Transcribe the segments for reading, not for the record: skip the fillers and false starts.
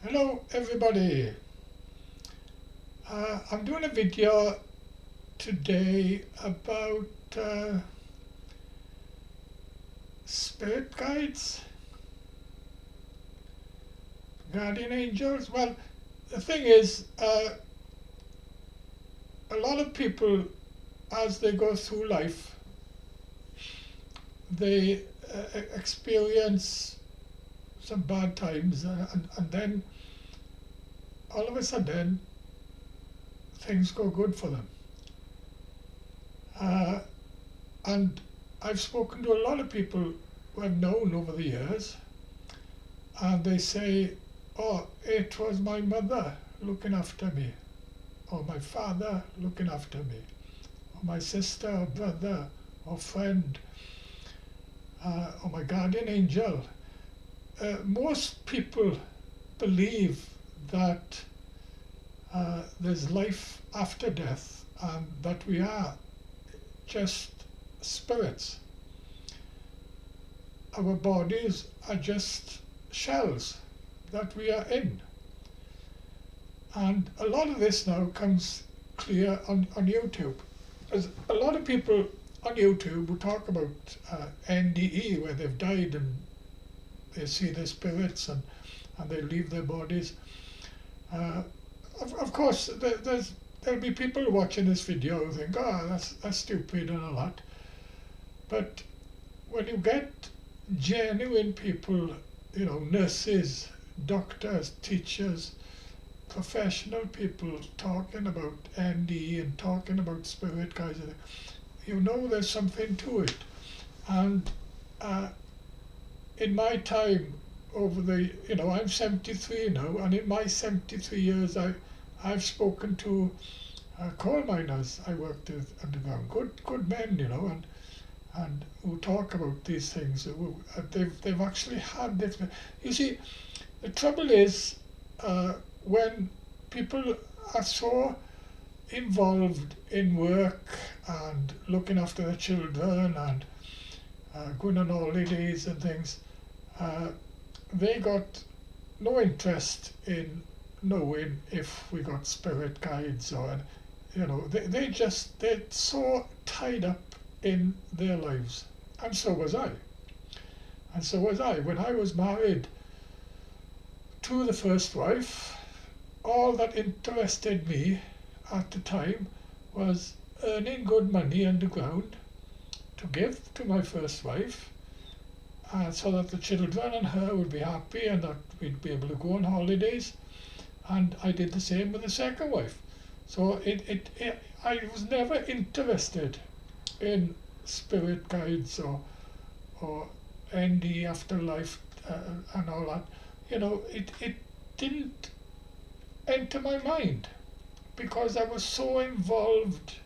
Hello everybody. I'm doing a video today about spirit guides, guardian angels. Well, the thing is, a lot of people, as they go through life, they experience some bad times, and then all of a sudden things go good for them. And I've spoken to a lot of people who I've known over the years, and they say, "Oh, it was my mother looking after me, or my father looking after me, or my sister, or brother, or friend, or my guardian angel." Most people believe that there's life after death, and that we are just spirits. Our bodies are just shells that we are in. And a lot of this now comes clear on YouTube. There's a lot of people on YouTube who talk about NDE, where they've died and they see their spirits and they leave their bodies. Of course, there'll be people watching this video who think, "Oh, that's stupid," and all that. But when you get genuine people, nurses, doctors, teachers, professional people talking about ND and talking about spirit guides, there's something to it. And in my time, I'm 73 now, and in my 73 years, I've spoken to coal miners I worked with underground, good men, and who talk about these things. They've actually had this. You see, the trouble is when people are so involved in work and looking after their children and going on holidays and things, they got no interest in knowing if we got spirit guides, or they're so tied up in their lives. And so was I. When I was married to the first wife, all that interested me at the time was earning good money underground to give to my first wife, so that the children and her would be happy and that we'd be able to go on holidays. And I did the same with the second wife. So I was never interested in spirit guides or ND afterlife and all that. It didn't enter my mind because I was so involved.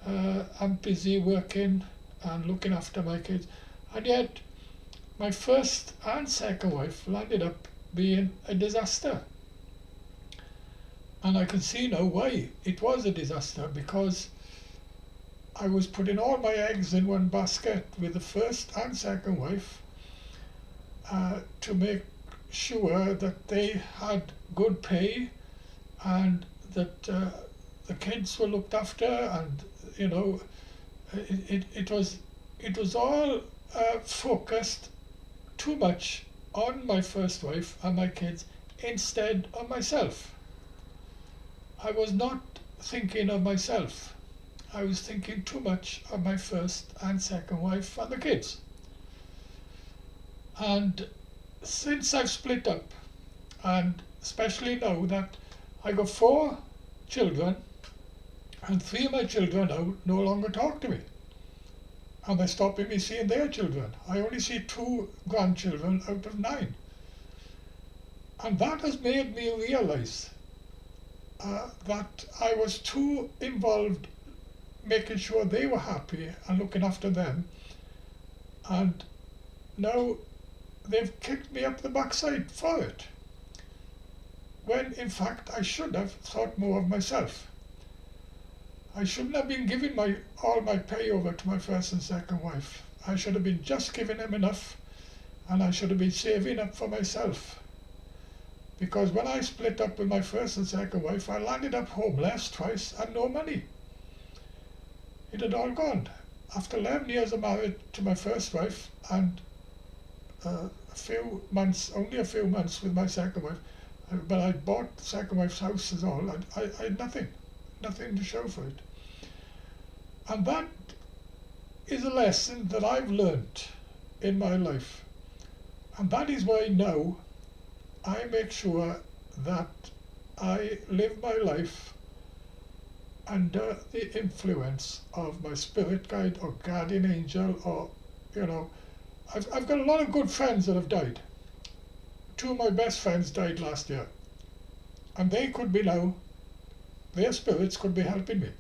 I'm busy working and looking after my kids, and yet my first and second wife landed up being a disaster. And I can see now why it was a disaster, because I was putting all my eggs in one basket with the first and second wife, to make sure that they had good pay and that the kids were looked after, and it was all focused too much on my first wife and my kids instead of myself. I was not thinking of myself. I was thinking too much of my first and second wife and the kids. And since I've split up, and especially now that I got 4 children, and 3 of my children now no longer talk to me, and they're stopping me seeing their children. I only see 2 grandchildren out of 9. And that has made me realize that I was too involved making sure they were happy and looking after them. And now they've kicked me up the backside for it, when in fact I should have thought more of myself. I shouldn't have been giving all my pay over to my first and second wife. I should have been just giving them enough, and I should have been saving up for myself. Because when I split up with my first and second wife, I landed up homeless twice and no money. It had all gone. After 11 years of marriage to my first wife and only a few months with my second wife, but I bought the second wife's house as all. I had nothing to show for it. And that is a lesson that I've learnt in my life. And that is why now I make sure that I live my life under the influence of my spirit guide or guardian angel, or, I've got a lot of good friends that have died. Two of my best friends died last year. And they could be now, their spirits could be helping me.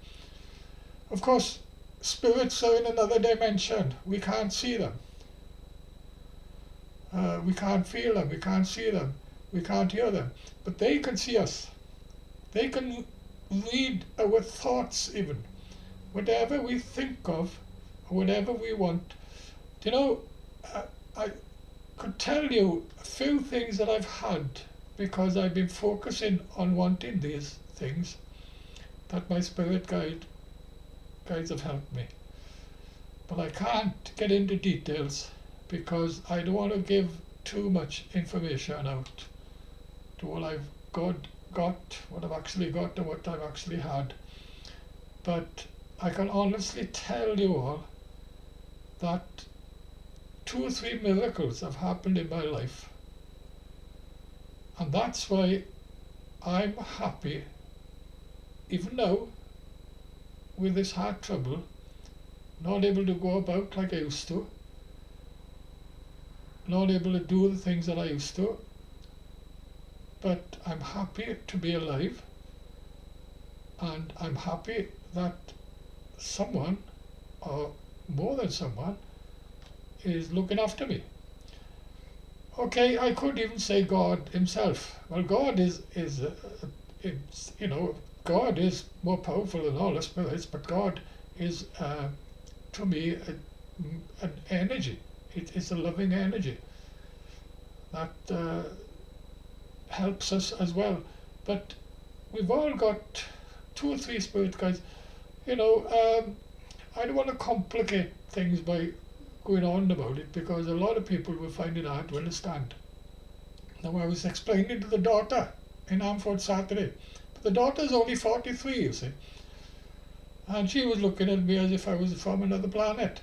Of course, spirits are in another dimension. We can't see them. We can't feel them. We can't see them. We can't hear them. But they can see us. They can read our thoughts even. Whatever we think of, or whatever we want. I could tell you a few things that I've had because I've been focusing on wanting these things that my spirit guides have helped me. But I can't get into details because I don't want to give too much information out to what I've got, what I've actually got and what I've actually had. But I can honestly tell you all that 2 or 3 miracles have happened in my life. And that's why I'm happy, even now, with this heart trouble, not able to go about like I used to, not able to do the things that I used to, but I'm happy to be alive, and I'm happy that someone, or more than someone, is looking after me. Okay, I could even say God himself. Well, God is God is more powerful than all the spirits, but God is, to me, an energy. It's a loving energy that helps us as well. But we've all got 2 or 3 spirit guides. I don't want to complicate things by going on about it, because a lot of people will find it hard to understand. Now, I was explaining to the daughter in Amford Saturday, but the daughter's only 43, you see, and she was looking at me as if I was from another planet.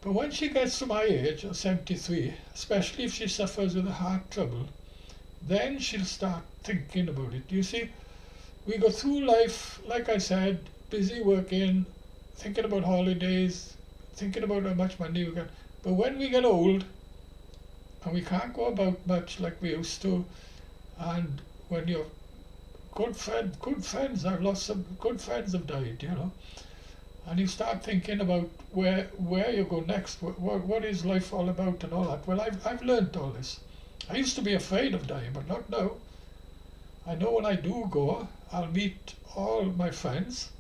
But when she gets to my age, 73, especially if she suffers with a heart trouble, then she'll start thinking about it. You see, we go through life, like I said, busy working, thinking about holidays, thinking about how much money we got. But when we get old, and we can't go about much like we used to, and when your good friends, I've lost some good friends have died, and you start thinking about where you go next, what is life all about and all that. Well, I've learned all this. I used to be afraid of dying, but not now. I know when I do go, I'll meet all my friends,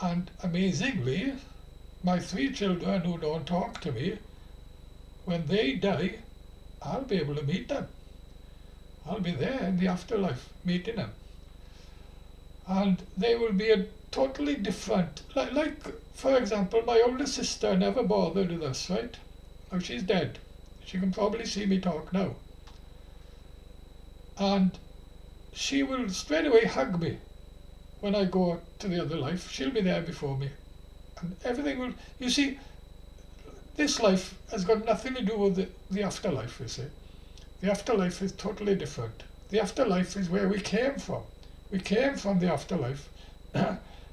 and amazingly, my 3 children who don't talk to me, when they die, I'll be able to meet them. I'll be there in the afterlife meeting them. And they will be a totally different, like for example, my older sister never bothered with us, right? Now she's dead. She can probably see me talk now. And she will straight away hug me when I go to the other life. She'll be there before me. And everything will, you see, this life has got nothing to do with the afterlife, you see. The afterlife is totally different. The afterlife is where we came from. We came from the afterlife.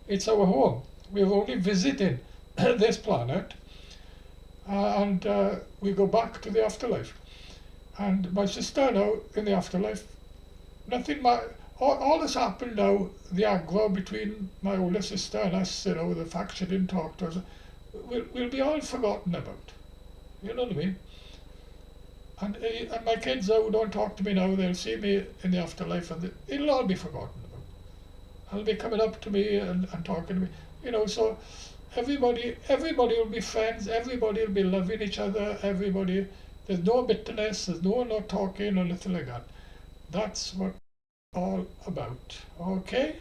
It's our home. We're only visiting this planet, and we go back to the afterlife. And my sister now, in the afterlife, all this happened now, the aggro between my older sister and us, the fact she didn't talk to us, will be all forgotten about. You know what I mean? And my kids who don't talk to me now, they'll see me in the afterlife, and it'll all be forgotten about. They'll be coming up to me and talking to me. So everybody will be friends, everybody will be loving each other, there's no bitterness, there's no talking or nothing like that. that's what all about. Okay?